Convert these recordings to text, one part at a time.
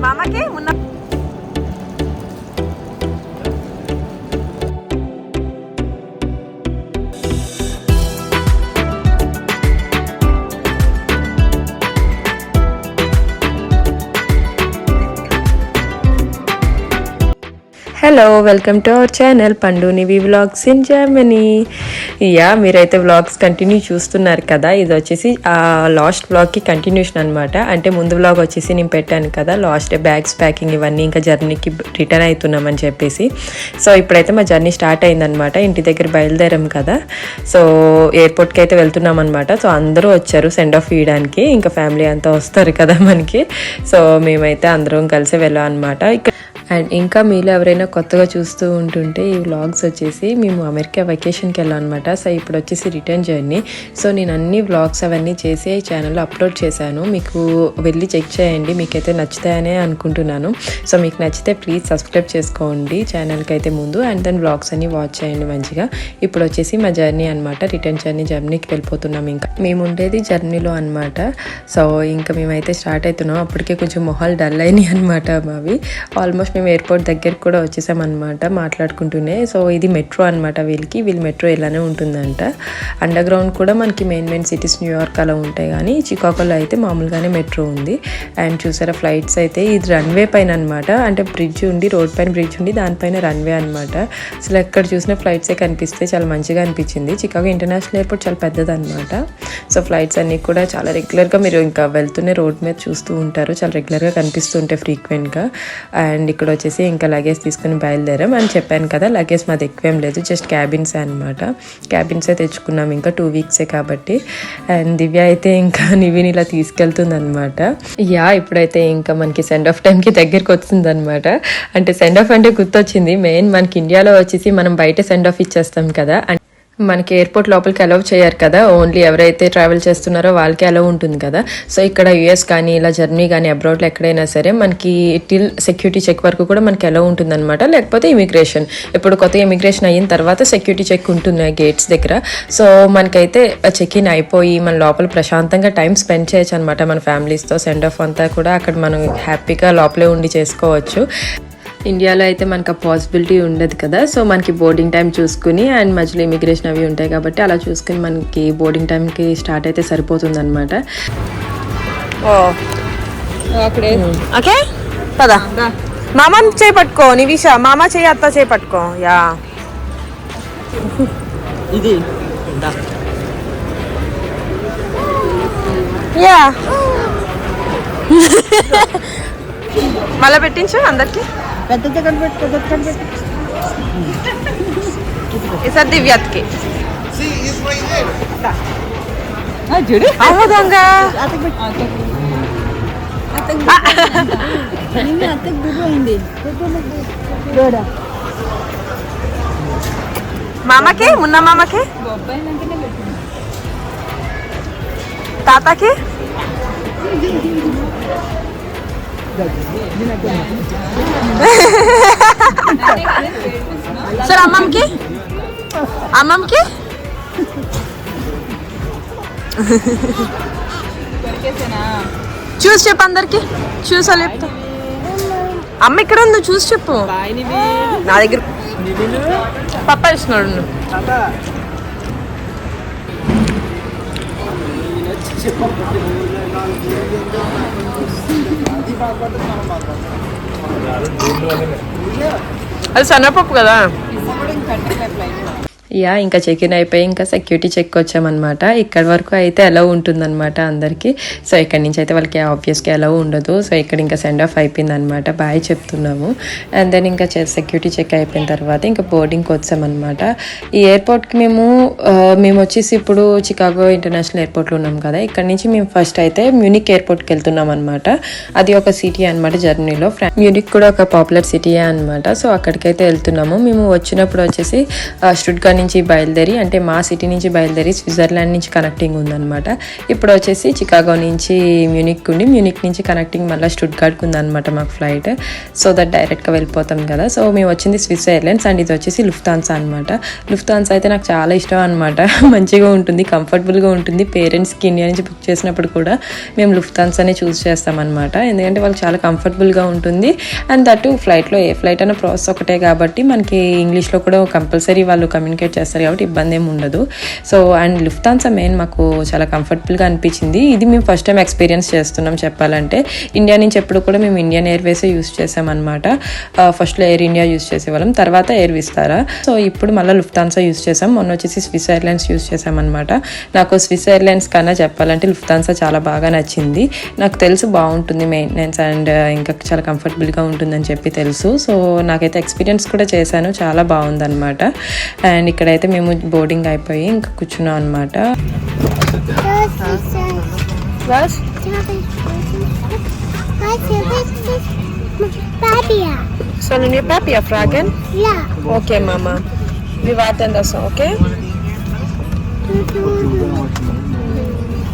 మామకి ఉన్న hello, welcome to our channel పండు నివి వ్లాగ్స్ ఇన్ జర్మనీ. మీరైతే వ్లాగ్స్ కంటిన్యూ చూస్తున్నారు కదా. ఇది వచ్చేసి లాస్ట్ వ్లాగ్కి కంటిన్యూషన్ అనమాట. అంటే ముందు వ్లాగ్ వచ్చేసి నేను పెట్టాను కదా, లాస్ట్ డే బ్యాగ్స్ ప్యాకింగ్ ఇవన్నీ ఇంకా జర్నీకి రిటర్న్ అవుతున్నామని చెప్పేసి. సో ఇప్పుడైతే మా జర్నీ స్టార్ట్ అయిందనమాట. ఇంటి దగ్గర బయలుదేరాం కదా, సో ఎయిర్పోర్ట్కి అయితే వెళ్తున్నాం అనమాట. సో అందరూ వచ్చారు సెండ్ ఆఫ్ ఇవ్వడానికి, ఇంకా ఫ్యామిలీ అంతా వస్తారు కదా మనకి. సో మేమైతే అందరం కలిసి వెళ్ళాం అనమాట. అండ్ ఇంకా మీలో ఎవరైనా కొత్తగా చూస్తూ ఉంటుంటే ఈ వ్లాగ్స్ వచ్చేసి మేము అమెరికా వెకేషన్కి వెళ్ళాం అనమాట. సో ఇప్పుడు వచ్చేసి రిటర్న్ జర్నీ. సో నేను అన్ని వ్లాగ్స్ అవన్నీ చేసి ఈ ఛానల్లో అప్లోడ్ చేశాను. మీకు వెళ్ళి చెక్ చేయండి, మీకైతే నచ్చుతాయనే అనుకుంటున్నాను. సో మీకు నచ్చితే ప్లీజ్ సబ్స్క్రైబ్ చేసుకోండి ఛానల్కి అయితే ముందు, అండ్ దెన్ వ్లాగ్స్ అన్ని వాచ్ చేయండి మంచిగా. ఇప్పుడు వచ్చేసి మా జర్నీ అనమాట, రిటర్న్ జర్నీకి వెళ్ళిపోతున్నాం. ఇంకా మేము ఉండేది జర్నీలో అనమాట. సో ఇంకా మేమైతే స్టార్ట్ అవుతున్నాం. అప్పటికే కొంచెం మొహాలు డల్ అయినాయి అనమాట మావి. ఆల్మోస్ట్ మేము ఎయిర్పోర్ట్ దగ్గరికి కూడా వచ్చేసామన్నమాట మాట్లాడుకుంటూనే. సో ఇది మెట్రో అనమాట, వీళ్ళు మెట్రో ఇలానే ఉంటుందంట. అండర్ గ్రౌండ్ కూడా మనకి మెయిన్ సిటీస్ న్యూయార్క్ అలా ఉంటాయి, కానీ చికాగోలో అయితే మామూలుగానే మెట్రో ఉంది. అండ్ చూసారా ఫ్లైట్స్ అయితే ఇది రన్వే పైన అనమాట. అంటే బ్రిడ్జ్ ఉండి, రోడ్ పైన బ్రిడ్జ్ ఉండి, దానిపైన రన్వే అనమాట. అసలు ఎక్కడ చూసినా ఫ్లైట్సే కనిపిస్తే చాలా మంచిగా అనిపించింది. చికాగో ఇంటర్నేషనల్ ఎయిర్పోర్ట్ చాలా పెద్దదన్నమాట. సో ఫ్లైట్స్ అన్నీ కూడా చాలా రెగ్యులర్గా మీరు ఇంకా వెళ్తూనే రోడ్ మీద చూస్తూ ఉంటారు, చాలా రెగ్యులర్గా కనిపిస్తూ ఉంటాయి ఫ్రీక్వెంట్గా. అండ్ ఇక్కడ వచ్చేసి ఇంకా లగేజ్ తీసుకుని బయలుదేరాం. అని చెప్పాను కదా, లగేజ్ మాది ఎక్కువేం లేదు, జస్ట్ క్యాబిన్సే అనమాట. క్యాబిన్సే తెచ్చుకున్నాం, ఇంకా 2 వీక్సే కాబట్టి. అండ్ దివ్య అయితే ఇంకా నివిని ఇలా తీసుకెళ్తుంది అనమాట. ఇప్పుడైతే ఇంకా మనకి సెండ్ ఆఫ్ టైంకి దగ్గరికి వచ్చింది అనమాట. అంటే సెండ్ ఆఫ్ అంటే గుర్తొచ్చింది, మెయిన్ మనకి ఇండియాలో వచ్చేసి మనం బయట సెండ్ ఆఫ్ ఇచ్చేస్తాం కదా. మనకి ఎయిర్పోర్ట్ లోపలికి అలౌ చేయరు కదా, ఓన్లీ ఎవరైతే ట్రావెల్ చేస్తున్నారో వాళ్ళకి అలౌ ఉంటుంది కదా. సో ఇక్కడ యూఎస్ కానీ ఇలా జర్మనీ కానీ అబ్రాడ్లో ఎక్కడైనా సరే మనకి టిల్ సెక్యూరిటీ చెక్ వరకు కూడా మనకి అలౌ ఉంటుంది అనమాట. లేకపోతే ఇమిగ్రేషన్, ఇప్పుడు కొత్త ఇమిగ్రేషన్ అయిన తర్వాత సెక్యూరిటీ చెక్ ఉంటుంది గేట్స్ దగ్గర. సో మనకైతే చెక్ ఇన్ అయిపోయి మన లోపల ప్రశాంతంగా టైం స్పెండ్ చేయొచ్చు అనమాట మన ఫ్యామిలీస్తో. సెండ్ ఆఫ్ అంతా కూడా అక్కడ మనం హ్యాపీగా లోపలే ఉండి చేసుకోవచ్చు. ఇండియాలో అయితే మనకు ఆ పాసిబిలిటీ ఉండదు కదా. సో మనకి బోర్డింగ్ టైం చూసుకుని అండ్ మధ్యలో ఇమిగ్రేషన్ అవి ఉంటాయి కాబట్టి అలా చూసుకుని మనకి బోర్డింగ్ టైంకి స్టార్ట్ అయితే సరిపోతుంది అనమాట. ఓకే పదా, మామ చేయి పట్టుకో నివిష, మామ చేయి అత్త చేయి పట్టుకో. మళ్ళా పెట్టించు అందరికి. ఈసారి దివ్యత్కి దొంగ మామకి మున్న మామకి తాతకి సార్ అమ్మమ్మకి చూసి చెప్పు అందరికి. చూసా చెప్తా, అమ్మ ఇక్కడ ఉంది చూసి చెప్పు. నా దగ్గర పప్ప ఇస్తున్నాడు. అది సన్నపప్పు కదా. ఇంకా చెక్ ఇన్ అయిపోయి ఇంకా సెక్యూరిటీ చెక్ వచ్చామన్నమాట. ఇక్కడ వరకు అయితే ఎలా ఉంటుందన్నమాట అందరికి. సో ఇక్కడ నుంచి అయితే వాళ్ళకి ఆబ్వియస్గా ఎలా ఉండదు. సో ఇక్కడ ఇంకా సెండ్ ఆఫ్ అయిపోయింది అనమాట, బాయ్ చెప్తున్నాము. అండ్ దెన్ ఇంకా సెక్యూరిటీ చెక్ అయిపోయిన తర్వాత ఇంకా బోర్డింగ్కి వచ్చామన్నమాట. ఈ ఎయిర్పోర్ట్కి మేము వచ్చేసి ఇప్పుడు చికాగో ఇంటర్నేషనల్ ఎయిర్పోర్ట్లో ఉన్నాం కదా. ఇక్కడ నుంచి మేము ఫస్ట్ అయితే మ్యూనిక్ ఎయిర్పోర్ట్కి వెళ్తున్నాం అనమాట. అది ఒక సిటీ అనమాట జర్మనీలో. మ్యూనిక్ కూడా ఒక పాపులర్ సిటీయే అనమాట. సో అక్కడికైతే వెళ్తున్నాము. మేము వచ్చినప్పుడు వచ్చేసి స్టుట్గార్ట్ నుంచి బయలుదేరి అంటే మా సిటీ నుంచి బయలుదేరి స్విట్జర్లాండ్ నుంచి కనెక్టింగ్ ఉందన్నమాట. ఇప్పుడు వచ్చేసి చికాగో నుంచి మ్యూనిక్ ఉండి మ్యూనిక్ నుంచి కనెక్టింగ్ మళ్ళీ స్టుట్గార్ట్కి ఉందన్నమాట మాకు ఫ్లైట్. సో దట్ డైరెక్ట్గా వెళ్ళిపోతాం కదా. సో మేము వచ్చింది స్విస్ ఎయిర్లైన్స్ అండ్ ఇది వచ్చేసి లుఫ్తాన్సా అనమాట. లుఫ్తాన్సా అయితే నాకు చాలా ఇష్టం అనమాట. మంచిగా ఉంటుంది, కంఫర్టబుల్గా ఉంటుంది. పేరెంట్స్కి ఇండియా నుంచి బుక్ చేసినప్పుడు కూడా మేము లుఫ్తాన్సానే చూస్ చేస్తామన్నమాట. ఎందుకంటే వాళ్ళకి చాలా కంఫర్టబుల్గా ఉంటుంది. అండ్ దట్టు ఫ్లైట్లో ఏ ఫ్లైట్ అయినా ప్రాసెస్ ఒకటే కాబట్టి మనకి ఇంగ్లీష్లో కూడా కంపల్సరీ వాళ్ళు కమ్యూనికేట్ చేస్తారు కాబట్టి ఇబ్బంది ఏమి ఉండదు. సో అండ్ లుఫ్తాన్సా మెయిన్ మాకు చాలా కంఫర్టబుల్గా అనిపించింది. ఇది మేము ఫస్ట్ టైం ఎక్స్పీరియన్స్ చేస్తున్నాం చెప్పాలంటే. ఇండియా నుంచి ఎప్పుడు కూడా మేము ఇండియన్ ఎయిర్వేసే యూస్ చేసామన్నమాట. ఫస్ట్లో ఎయిర్ ఇండియా యూస్ చేసేవాళ్ళం, తర్వాత ఎయిర్ విస్తారా. సో ఇప్పుడు మళ్ళీ లుఫ్తాన్సా యూస్ చేసాం. మొన్న వచ్చేసి స్విస్ ఎయిర్లైన్స్ యూస్ చేసామన్నమాట. నాకు స్విస్ ఎయిర్లైన్స్ కన్నా చెప్పాలంటే లుఫ్తాన్సా చాలా బాగా నచ్చింది. నాకు తెలుసు బాగుంటుంది మెయింటెనెన్స్ అండ్ ఇంకా చాలా కంఫర్టబుల్గా ఉంటుందని చెప్పి తెలుసు. సో నాకైతే ఎక్స్పీరియన్స్ కూడా చేశాను, చాలా బాగుందన్నమాట. అండ్ ఇక్కడైతే మేము బోర్డింగ్ అయిపోయి ఇంకా కూర్చున్నాం అనమాట. Sollen wir Papier fragen? Ja. Okay, Mama. Wir warten das, okay?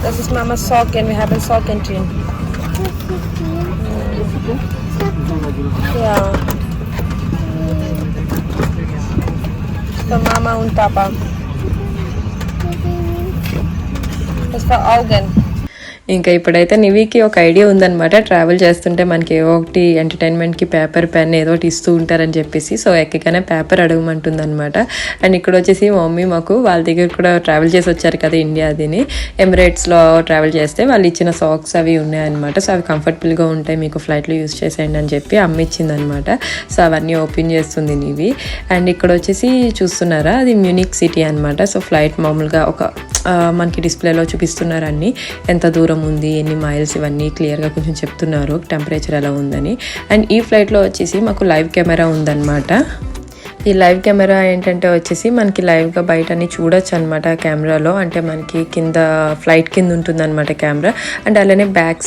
Das ist Mamas Socken. Wir haben Socken drin. Ja. Für Mama und Papa. Das war Augen. ఇంకా ఇప్పుడైతే నివికి ఒక ఐడియా ఉందన్నమాట. ట్రావెల్ చేస్తుంటే మనకి ఏవో ఒకటి ఎంటర్టైన్మెంట్కి పేపర్ పెన్ ఏదో ఒకటి ఇస్తూ ఉంటారని చెప్పేసి. సో ఎక్కగానే పేపర్ అడగమంటుంది అనమాట. అండ్ ఇక్కడ వచ్చేసి మమ్మీ మాకు వాళ్ళ దగ్గర కూడా ట్రావెల్ చేసి వచ్చారు కదా ఇండియా, అదిని ఎమిరేట్స్లో ట్రావెల్ చేస్తే వాళ్ళు ఇచ్చిన సాక్స్ అవి ఉన్నాయన్నమాట. సో అవి కంఫర్టబుల్గా ఉంటాయి, మీకు ఫ్లైట్లో యూస్ చేసేయండి అని చెప్పి అమ్మ ఇచ్చిందనమాట. సో అవన్నీ ఓపెన్ చేస్తుంది నివి. అండ్ ఇక్కడ వచ్చేసి చూస్తున్నారా, అది మ్యూనిక్ సిటీ అనమాట. సో ఫ్లైట్ మామూలుగా ఒక మనకి డిస్ప్లేలో చూపిస్తున్నారు అన్నీ, ఎంత దూరం ఉంది, ఎన్ని మైల్స్, ఇవన్నీ క్లియర్గా కొంచెం చెప్తున్నారు, టెంపరేచర్ ఎలా ఉందని. అండ్ ఈ ఫ్లైట్లో వచ్చేసి మాకు లైవ్ కెమెరా ఉందన్నమాట. ఈ లైవ్ కెమెరా ఏంటంటే వచ్చేసి మనకి లైవ్గా బయట అన్ని చూడొచ్చు అనమాట కెమెరాలో. అంటే మనకి కింద ఫ్లైట్ కింద ఉంటుంది అనమాట కెమెరా. అండ్ అలానే బ్యాక్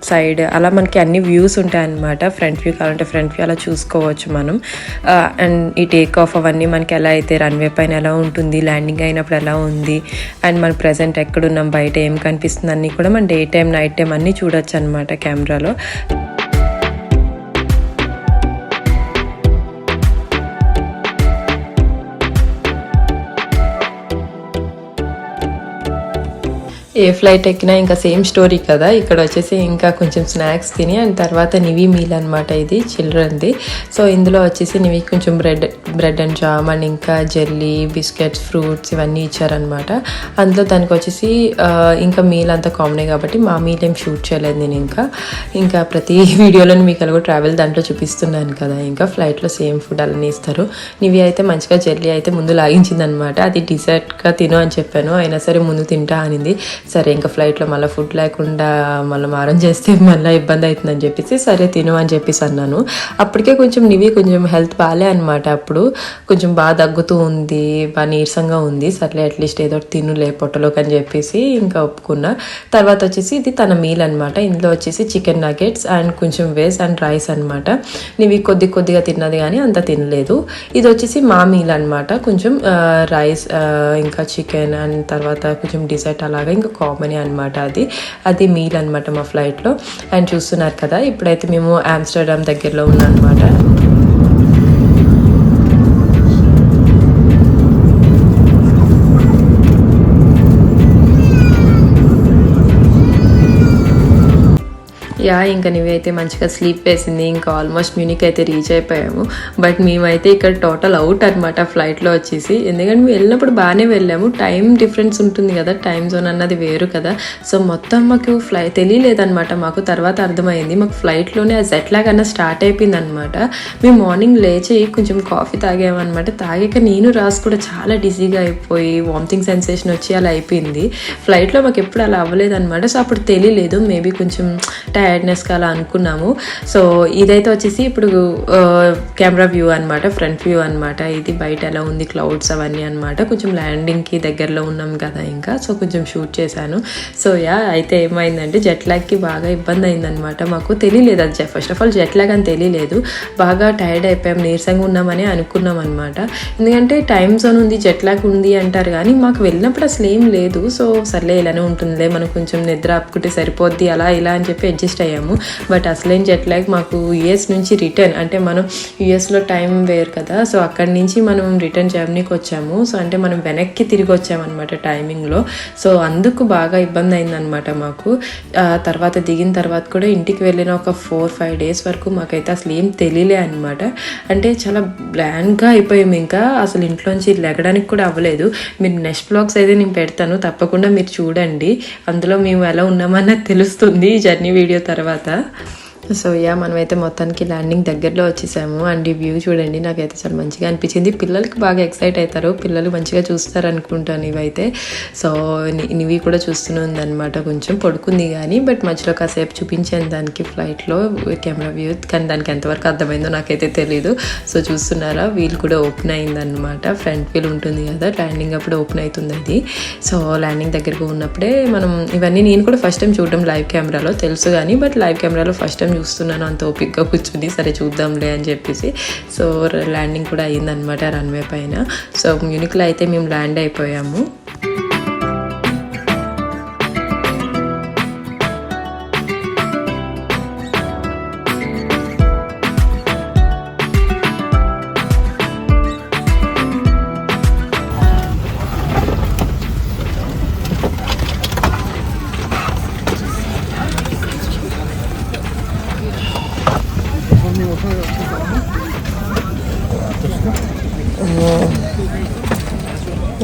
సైడ్ అలా మనకి అన్ని వ్యూస్ ఉంటాయన్నమాట. ఫ్రంట్ వ్యూ కావాలంటే ఫ్రంట్ వ్యూ అలా చూసుకోవచ్చు మనం. అండ్ ఈ టేక్ ఆఫ్ అవన్నీ మనకి ఎలా అయితే రన్వే పైన ఎలా ఉంటుంది, ల్యాండింగ్ అయినప్పుడు ఎలా ఉంది, అండ్ మన ప్రజెంట్ ఎక్కడున్నాం, బయట ఏం కనిపిస్తుంది అన్నీ కూడా మన డే టైం నైట్ టైం అన్నీ చూడొచ్చు అనమాట కెమెరాలో. ఏ ఫ్లైట్ ఎక్కినా ఇంకా సేమ్ స్టోరీ కదా. ఇక్కడ వచ్చేసి ఇంకా కొంచెం స్నాక్స్ తిని అండ్ తర్వాత నివి మీల్ అనమాట, ఇది చిల్డ్రన్ది. సో ఇందులో వచ్చేసి నివి కొంచెం బ్రెడ్ అండ్ జామ్ అండ్ ఇంకా జెల్లీ, బిస్కెట్స్, ఫ్రూట్స్ ఇవన్నీ ఇచ్చారనమాట. అందులో దానికి వచ్చేసి ఇంకా మీల్ అంతా కామనే కాబట్టి మా మీల్ ఏం షూట్ చేయలేదు నేను. ఇంకా ప్రతి వీడియోలో మీకు అలాగో ట్రావెల్ దాంట్లో చూపిస్తున్నాను కదా. ఇంకా ఫ్లైట్లో సేమ్ ఫుడ్ అలానే ఇస్తారు. నివి అయితే మంచిగా జెల్లీ అయితే ముందు లాగించింది అనమాట. అది డిజర్ట్గా తిను అని చెప్పాను, అయినా సరే ముందు తింటా అనింది. సరే ఇంకా ఫ్లైట్లో మళ్ళీ ఫుడ్ లేకుండా మళ్ళీ మారం చేస్తే మళ్ళీ ఇబ్బంది అవుతుందని చెప్పేసి సరే తిను అని చెప్పేసి అన్నాను. అప్పటికే కొంచెం నివి కొంచెం హెల్త్ బాగాలే అనమాట. అప్పుడు కొంచెం బాగా దగ్గుతూ ఉంది, బాగా నీరసంగా ఉంది. సర్లే అట్లీస్ట్ ఏదో తినులే పొట్టలోకి అని చెప్పేసి ఇంకా ఒప్పుకున్నా. తర్వాత వచ్చేసి ఇది తన మీల్ అనమాట. ఇందులో వచ్చేసి చికెన్ నగెట్స్ అండ్ కొంచెం వేస్ అండ్ రైస్ అనమాట. నివి కొద్దిగా తిన్నది కానీ అంత తినలేదు. ఇది వచ్చేసి మా మీల్ అనమాట. కొంచెం రైస్ ఇంకా చికెన్ అండ్ తర్వాత కొంచెం డిజర్ట్ అలాగా ఇంకా కామన్ అనమాట. అది మీల్ అనమాట మా ఫ్లైట్లో. అండ్ చూస్తున్నారు కదా, ఇప్పుడైతే మేము ఆమ్స్టర్డామ్ దగ్గరలో ఉన్నాం అనమాట. యా ఇంకా నువ్వైతే మంచిగా స్లీప్ వేసింది. ఇంకా ఆల్మోస్ట్ మ్యూనిక్ అయితే రీచ్ అయిపోయాము. బట్ మేమైతే ఇక్కడ టోటల్ అవుట్ అనమాట ఫ్లైట్లో వచ్చేసి. ఎందుకంటే మేము వెళ్ళినప్పుడు బాగానే వెళ్ళాము, టైం డిఫరెన్స్ ఉంటుంది కదా, టైం జోన్ అన్నది వేరు కదా. సో మొత్తం మాకు తెలియలేదన్నమాట. మాకు తర్వాత అర్థమైంది, మాకు ఫ్లైట్లోనే ఆ జెట్ లాగ్ అన్న స్టార్ట్ అయిపోయింది అనమాట. మేము మార్నింగ్ లేచి కొంచెం కాఫీ తాగామన్నమాట. తాగాక నేను రాసు కూడా చాలా డిజీగా అయిపోయి వామిటింగ్ సెన్సేషన్ వచ్చి అలా అయిపోయింది. ఫ్లైట్లో మాకు ఎప్పుడు అలా అవ్వలేదన్నమాట. సో అప్పుడు తెలియలేదు, మేబీ కొంచెం టైర్డ్ టైర్డ్నెస్గా అలా అనుకున్నాము. సో ఇదైతే వచ్చేసి ఇప్పుడు కెమెరా వ్యూ అనమాట, ఫ్రంట్ వ్యూ అనమాట. ఇది బయట ఎలా ఉంది క్లౌడ్స్ అవన్నీ అనమాట. కొంచెం ల్యాండింగ్కి దగ్గరలో ఉన్నాం కదా ఇంకా, సో కొంచెం షూట్ చేశాను. సో అయితే ఏమైందంటే జెట్ లాగ్కి బాగా ఇబ్బంది అయిందనమాట. మాకు తెలియలేదు అది, first of all jet lag అని తెలియలేదు. బాగా టైర్డ్ అయిపోయాం, నీరసంగా ఉన్నామని అనుకున్నాం అనమాట. ఎందుకంటే టైం జోన్ ఉంది, జెట్ లాగ్ ఉంది అంటారు కానీ మాకు వెళ్ళినప్పుడు అసలు ఏం లేదు. సో సర్లే ఇలానే ఉంటుందిలే, మనం కొంచెం నిద్ర ఆపుకుంటే సరిపోద్ది అలా ఇలా అని చెప్పి అడ్జస్ట్ అయ్యాము. బట్ అసలేం జెట్ లాగ్ మాకు యూఎస్ నుంచి రిటర్న్, అంటే మనం యూఎస్లో టైం వేరు కదా, సో అక్కడి నుంచి మనం రిటర్న్ జర్నీకి వచ్చాము. సో అంటే మనం వెనక్కి తిరిగి వచ్చామన్నమాట టైమింగ్లో. సో అందుకు బాగా ఇబ్బంది అయిందనమాట మాకు. తర్వాత దిగిన తర్వాత కూడా ఇంటికి వెళ్ళిన ఒక 4-5 డేస్ వరకు మాకైతే అసలు ఏం తెలియలే అనమాట. అంటే చాలా బ్లాంక్గా అయిపోయాము, ఇంకా అసలు ఇంట్లోంచి లెగడానికి కూడా అవ్వలేదు. మీరు నెక్స్ట్ బ్లాగ్స్ అయితే నేను పెడతాను, తప్పకుండా మీరు చూడండి. అందులో మేము ఎలా ఉన్నామన్నది తెలుస్తుంది జర్నీ వీడియో తర్వాత. సో మనమైతే మొత్తానికి ల్యాండింగ్ దగ్గరలో వచ్చేసాము. అండ్ ఈ వ్యూ చూడండి, నాకైతే చాలా మంచిగా అనిపించింది. పిల్లలకి బాగా ఎక్సైట్ అవుతారు, పిల్లలు మంచిగా చూస్తారు అనుకుంటాను ఇవైతే. సో ఇవి కూడా చూస్తూనే ఉందన్నమాట. కొంచెం పడుకుంది కానీ, బట్ మధ్యలో కాసేపు చూపించాను దానికి ఫ్లైట్లో కెమెరా వ్యూ, కానీ దానికి ఎంతవరకు అర్థమైందో నాకైతే తెలీదు. సో చూస్తున్నారా, వీల్ కూడా ఓపెన్ అయిందనమాట. ఫ్రంట్ వీల్ ఉంటుంది కదా, ల్యాండింగ్ అప్పుడు ఓపెన్ అవుతుంది అది. సో ల్యాండింగ్ దగ్గరకు ఉన్నప్పుడే మనం ఇవన్నీ, నేను కూడా ఫస్ట్ టైం చూడడం లైవ్ కెమెరాలో తెలుసు కానీ, బట్ లైవ్ కెమెరాలో ఫస్ట్ టైం చూస్తున్నాను అంత ఓపిక్గా కూర్చుని, సరే చూద్దాంలే అని చెప్పేసి. సో ల్యాండింగ్ కూడా అయ్యిందనమాట రన్వే పైన. సో మ్యూనిక్లో అయితే మేము ల్యాండ్ అయిపోయాము.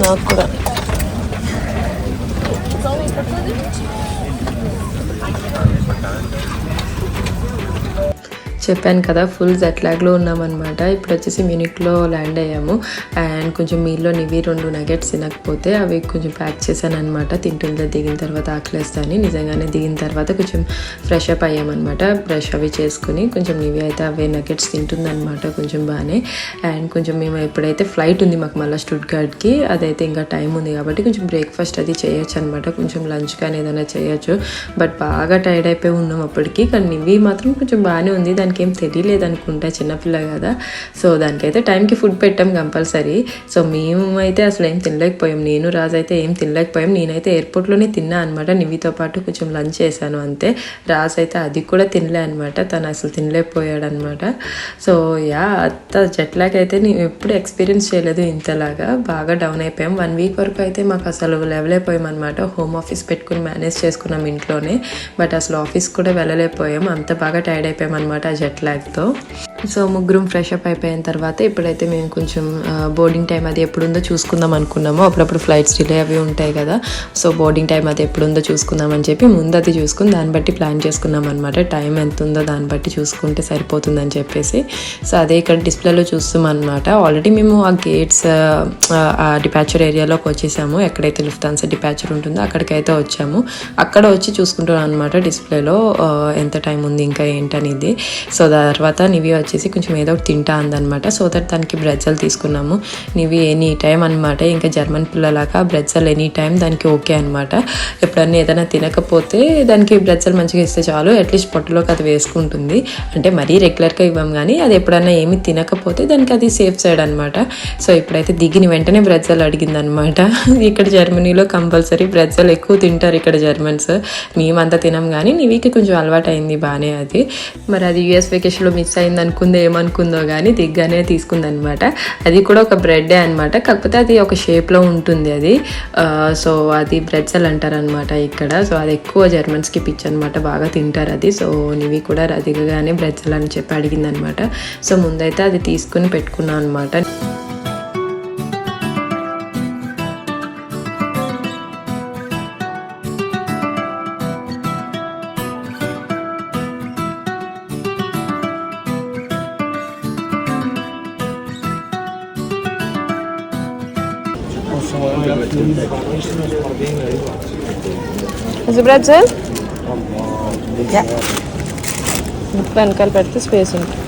నాకు కూడా చెప్పాను కదా, ఫుల్ జెట్ లాగ్లో ఉన్నామన్నమాట. ఇప్పుడు వచ్చేసి మ్యూనిక్లో ల్యాండ్ అయ్యాము. అండ్ కొంచెం మీల్లో నివి 2 నగెట్స్ తినకపోతే అవి కొంచెం ప్యాక్ చేశాను అనమాట. తింటుంటే దిగిన తర్వాత ఆకలేస్తాను. నిజంగానే దిగిన తర్వాత కొంచెం ఫ్రెష్ అప్ అయ్యామన్నమాట. బ్రష్ అవి చేసుకుని కొంచెం నివి అయితే అవే నగెట్స్ తింటుందన్నమాట కొంచెం బాగానే. అండ్ కొంచెం మేము ఎప్పుడైతే ఫ్లైట్ ఉంది మాకు మళ్ళీ స్టుట్గార్ట్కి, అదైతే ఇంకా టైం ఉంది కాబట్టి కొంచెం బ్రేక్ఫాస్ట్ అది చేయొచ్చు అనమాట. కొంచెం లంచ్ కానీ ఏదైనా చేయొచ్చు. బట్ బాగా టైర్డ్ అయిపోయి ఉన్నాం అప్పటికి. కానీ నివి మాత్రం కొంచెం బాగానే ఉంది, దానికి ఏం తెలియలేదు అనుకుంటా, చిన్నపిల్ల కదా. సో దానికైతే టైంకి ఫుడ్ పెట్టాం కంపల్సరీ. సో మేము అయితే అసలు ఏం తినలేకపోయాం, నేను రాజు అయితే ఏం తినలేకపోయాం. నేనైతే ఎయిర్పోర్ట్లోనే తిన్నా అనమాట, నివితో పాటు కొంచెం లంచ్ చేశాను అంతే. రాజు అయితే అది కూడా తినలే అనమాట, తను అసలు తినలేకపోయాడు అనమాట. సో అంత జెట్ లాగ్ అయితే నేను ఎప్పుడు ఎక్స్పీరియన్స్ చేయలేదు ఇంతలాగా. బాగా డౌన్ అయిపోయాం. 1 వీక్ వరకు అయితే మాకు అసలు లెవెల్ అయిపోయాం అనమాట. హోమ్ ఆఫీస్ పెట్టుకుని మేనేజ్ చేసుకున్నాం ఇంట్లోనే, బట్ అసలు ఆఫీస్ కూడా వెళ్ళలేకపోయాం, అంత బాగా టైర్డ్ అయిపోయాం అనమాట జెట్ లాగ్తో. సో ముగ్గురం ఫ్రెష్ అప్ అయిపోయిన తర్వాత ఇప్పుడైతే మేము కొంచెం బోర్డింగ్ టైం అది ఎప్పుడుందో చూసుకుందాం అనుకున్నాము. అప్పుడప్పుడు ఫ్లైట్స్ డిలే అవి ఉంటాయి కదా, సో బోర్డింగ్ టైం అది ఎప్పుడుందో చూసుకుందాం అని చెప్పి ముందు అది చూసుకుని దాన్ని బట్టి ప్లాన్ చేసుకున్నాం అనమాట. టైం ఎంత ఉందో దాన్ని బట్టి చూసుకుంటే సరిపోతుందని చెప్పేసి. సో అదే ఇక్కడ డిస్ప్లేలో చూస్తాం అనమాట. ఆల్రెడీ మేము ఆ గేట్స్ ఆ డిపాచర్ ఏరియాలోకి వచ్చేసాము. ఎక్కడైతే లుఫ్తాన్సా డిపాచర్ ఉంటుందో అక్కడికైతే వచ్చాము. అక్కడ వచ్చి చూసుకుంటున్నాం అనమాట డిస్ప్లేలో ఎంత టైం ఉంది ఇంకా ఏంటనేది. సో తర్వాత నివి వచ్చేసి కొంచెం ఏదో ఒకటి తింటా అందనమాట. సో దట్ దానికి బ్రెడ్జల్ తీసుకున్నాము. నివి ఎనీ టైం అనమాట, ఇంకా జర్మన్ పిల్లలాగా బ్రెడ్జల్ ఎనీ టైం దానికి ఓకే అనమాట. ఎప్పుడన్నా ఏదైనా తినకపోతే దానికి బ్రెడ్జల్ మంచిగా ఇస్తే చాలు, అట్లీస్ట్ పొట్టలోకి అది వేసుకుంటుంది. అంటే మరీ రెగ్యులర్గా ఇవ్వం కానీ అది ఎప్పుడన్నా ఏమి తినకపోతే దానికి అది సేఫ్ సైడ్ అనమాట. సో ఇప్పుడైతే దిగిన వెంటనే బ్రెడ్జల్ అడిగింది అనమాట. ఇక్కడ జర్మనీలో కంపల్సరీ బ్రెడ్జల్ ఎక్కువ తింటారు ఇక్కడ జర్మన్స్, మేమంతా తినం కానీ నివికి కొంచెం అలవాటు అయింది బాగానే అది. మరి అది యూఎస్ వెకేషన్లో మిస్ అయింది అనుకుందో ఏమనుకుందో కానీ దిగ్గానే తీసుకుందనమాట. అది కూడా ఒక బ్రెడ్డే అనమాట, కాకపోతే అది ఒక షేప్లో ఉంటుంది అది. సో అది బ్రెడ్జల్ అంటారనమాట ఇక్కడ. సో అది ఎక్కువ జర్మన్స్కి పిచ్ అనమాట, బాగా తింటారు అది. సో నివి కూడా దిగగానే బ్రెడ్జల్ అని చెప్పి అడిగిందనమాట. సో ముందైతే అది తీసుకుని పెట్టుకున్నాను అనమాట. Is it Brazil? Yeah. వెనకాల పెడితే స్పేస్ ఉంటుంది.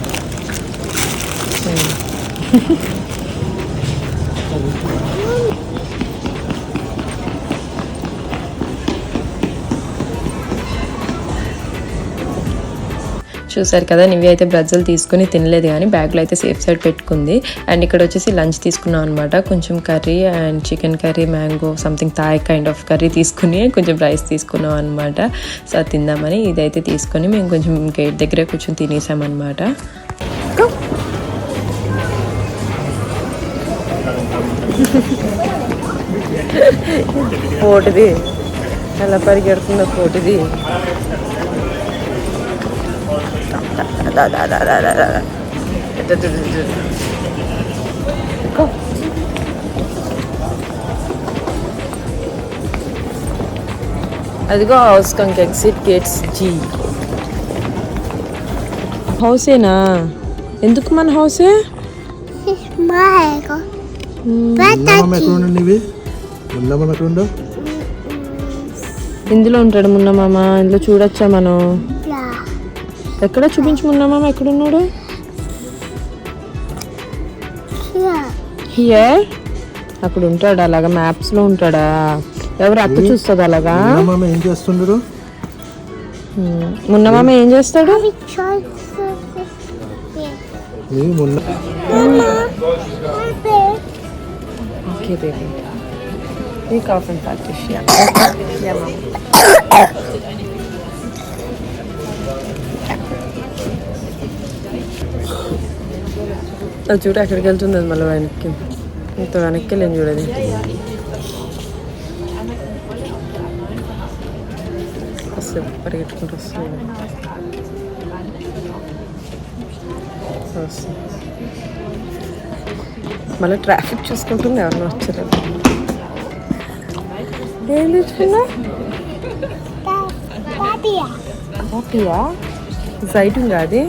చూసారు కదా, నివి అయితే బ్రెడ్జులు తీసుకుని తినలేదు కానీ బ్యాగ్లో అయితే సేఫ్ సైడ్ పెట్టుకుంది. అండ్ ఇక్కడ వచ్చేసి లంచ్ తీసుకున్నాం అనమాట. కొంచెం curry and chicken curry, mango something Thai kind of curry తీసుకుని కొంచెం రైస్ తీసుకున్నాం అనమాట. సో అది తిందామని ఇదైతే తీసుకొని మేము కొంచెం గేట్ దగ్గరే కూర్చొని తినేసామన్నమాట. కోటిది ఎలా పరిగెడుతుందో కోటిది. అదిగో హౌస్ కంక్ ఎగ్జిట్ గేట్స్ జీ. హౌసేనా? ఎందుకు మన హౌసే? ఇందులో ఉంటాడు మున్న మామ. ఇందులో చూడొచ్చా మనం? ఎక్కడ చూపించు మున్న మామ, ఎక్కడున్నాడు? హియర్ అక్కడ ఉంటాడు. అలాగా మ్యాప్స్ లో ఉంటాడా? ఎవరు అత్త చూస్తుంది అలాగా? ఏం చేస్తుండ్రు? మున్న మామ ఏం చేస్తాడు? ఓకే బేబీ, ఈ కాఫీ ప్రాక్టీస్. అది చూడు అక్కడికి వెళ్తుంది. అది మళ్ళీ వెనక్కి, ఇంత వెనక్కి వెళ్ళింది చూడది. వస్తుంది పరిగెట్టుకుంటూ వస్తుంది. మళ్ళీ ట్రాఫిక్ చూసుకుంటుంది. ఎవరినో వచ్చారు. ఏం తెచ్చుకున్నా? కాఫీయా? జైటింగ్ అది.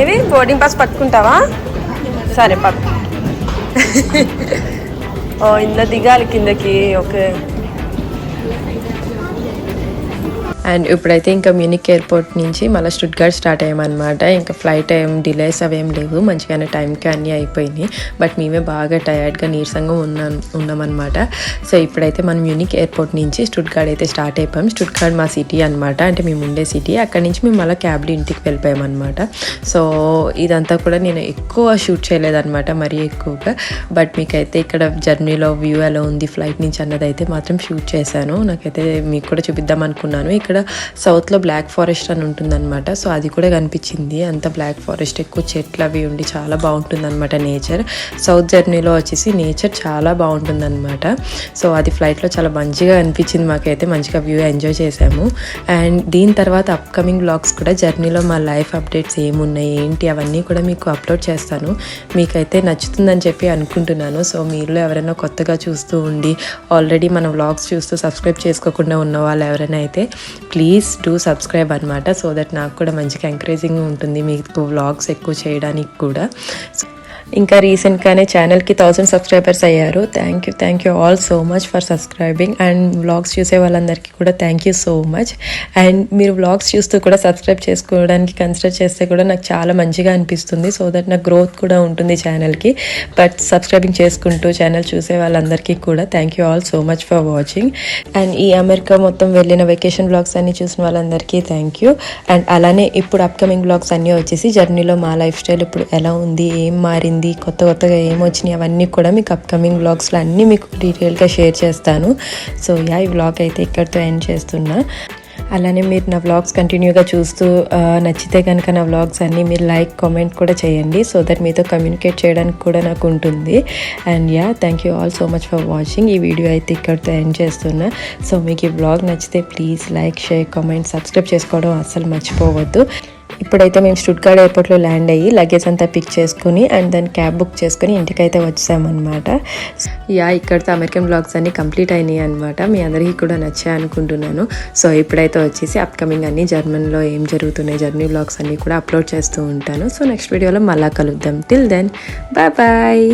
ఏవి బోర్డింగ్ పాస్ పట్టుకుంటావా? సరే పట్టు. ఓ ఇందులో దిగాలి కిందకి. ఓకే. అండ్ ఇప్పుడైతే ఇంకా మ్యూనిక్ ఎయిర్పోర్ట్ నుంచి మళ్ళీ స్టుట్గార్ట్ స్టార్ట్ అయ్యామన్నమాట. ఇంకా ఫ్లైట్ ఏం డిలేస్ అవేం లేవు, మంచిగానే టైంకి అన్నీ అయిపోయినాయి. బట్ మేమే బాగా టయర్డ్గా నీరసంగా ఉన్నామన్నమాట. సో ఇప్పుడైతే మనం మ్యూనిక్ ఎయిర్పోర్ట్ నుంచి స్టుట్గార్ట్ అయితే స్టార్ట్ అయిపోయాం. స్టుట్గార్ట్ మా సిటీ అనమాట, అంటే మేము ఉండే సిటీ. అక్కడి నుంచి మేము మళ్ళీ క్యాబ్లో ఇంటికి వెళ్ళిపోయామన్నమాట. సో ఇదంతా కూడా నేను ఎక్కువ షూట్ చేయలేదన్నమాట, మరీ ఎక్కువగా. బట్ మీకైతే ఇక్కడ జర్నీలో వ్యూ ఎలా ఉంది ఫ్లైట్ నుంచి అన్నది అయితే మాత్రం షూట్ చేశాను. నాకైతే మీకు కూడా చూపిద్దాం అనుకున్నాను. ఇక్కడ సౌత్లో బ్లాక్ ఫారెస్ట్ అని ఉంటుందన్నమాట. సో అది కూడా కనిపించింది. అంత బ్లాక్ ఫారెస్ట్, ఎక్కువ చెట్లు అవి ఉండి చాలా బాగుంటుంది అనమాట నేచర్. సౌత్ జర్నీలో వచ్చేసి నేచర్ చాలా బాగుంటుందన్నమాట. సో అది ఫ్లైట్లో చాలా మంచిగా అనిపించింది మాకైతే. మంచిగా వ్యూ ఎంజాయ్ చేసాము. అండ్ దీని తర్వాత అప్కమింగ్ వ్లాగ్స్ కూడా జర్నీలో మా లైఫ్ అప్డేట్స్ ఏమున్నాయి ఏంటి అవన్నీ కూడా మీకు అప్లోడ్ చేస్తాను. మీకైతే నచ్చుతుందని చెప్పి అనుకుంటున్నాను. సో మీలో ఎవరైనా కొత్తగా చూస్తూ ఉండి ఆల్రెడీ మన వ్లాగ్స్ చూస్తూ సబ్స్క్రైబ్ చేసుకోకుండా ఉన్న వాళ్ళు ఎవరైనా అయితే ప్లీజ్ డూ సబ్స్క్రైబ్ అనమాట. సో దట్ నాకు కూడా మంచిగా ఎంకరేజింగ్ ఉంటుంది మీకు వ్లాగ్స్ ఎక్కువ చేయడానికి కూడా. ఇంకా రీసెంట్గానే ఛానల్కి 1000 సబ్స్క్రైబర్స్ అయ్యారు. Thank you all so much for subscribing. And vlogs చూసే వాళ్ళందరికీ కూడా thank you so much. And మీరు వ్లాగ్స్ చూస్తూ కూడా సబ్స్క్రైబ్ చేసుకోవడానికి కన్సిడర్ చేస్తే కూడా నాకు చాలా మంచిగా అనిపిస్తుంది. సో దట్ నాకు గ్రోత్ కూడా ఉంటుంది ఛానల్కి. బట్ సబ్స్క్రైబింగ్ చేసుకుంటూ ఛానల్ చూసే వాళ్ళందరికీ కూడా thank you all so much for watching. And ఈ అమెరికా మొత్తం వెళ్ళిన వెకేషన్ వ్లాగ్స్ అన్ని చూసిన వాళ్ళందరికీ థ్యాంక్ యూ. అండ్ అలానే ఇప్పుడు అప్కమింగ్ వ్లాగ్స్ అన్నీ వచ్చేసి జర్నీలో మా లైఫ్ స్టైల్ ఇప్పుడు ఎలా ఉంది, ఏం మారింది, కొత్తగా ఏమొచ్చినాయి అవన్నీ కూడా మీకు అప్కమింగ్ వ్లాగ్స్లో అన్నీ మీకు డీటెయిల్గా షేర్ చేస్తాను. సో ఈ వ్లాగ్ అయితే ఇక్కడితో ఎండ్ చేస్తున్నా. అలానే మీరు నా వ్లాగ్స్ కంటిన్యూగా చూస్తూ నచ్చితే కనుక నా వ్లాగ్స్ అన్నీ మీరు లైక్ కామెంట్ కూడా చేయండి. సో దట్ మీతో కమ్యూనికేట్ చేయడానికి కూడా నాకు ఉంటుంది. And thank you all so much for watching. ఈ వీడియో అయితే ఇక్కడితో ఎండ్ చేస్తున్నా. సో మీకు ఈ వ్లాగ్ నచ్చితే please like, share, comment, subscribe చేసుకోవడం అస్సలు మర్చిపోవద్దు. ఇప్పుడైతే మేము స్టుట్గార్ట్ ఎయిర్పోర్ట్లో ల్యాండ్ అయ్యి లగేజ్ అంతా పిక్ చేసుకుని అండ్ దాన్ని క్యాబ్ బుక్ చేసుకుని ఇంటికైతే వచ్చామన్నమాట. ఇక్కడితో అమెరికన్ వ్లాగ్స్ అన్నీ కంప్లీట్ అయినాయి అనమాట. మీ అందరికీ కూడా నచ్చాయి అనుకుంటున్నాను. సో ఇప్పుడైతే వచ్చేసి అప్కమింగ్ అన్ని జర్మన్లో ఏం జరుగుతున్నాయి జర్నీ వ్లాగ్స్ అన్నీ కూడా అప్లోడ్ చేస్తూ ఉంటాను. సో నెక్స్ట్ వీడియోలో మళ్ళా కలుద్దాం. Till then bye.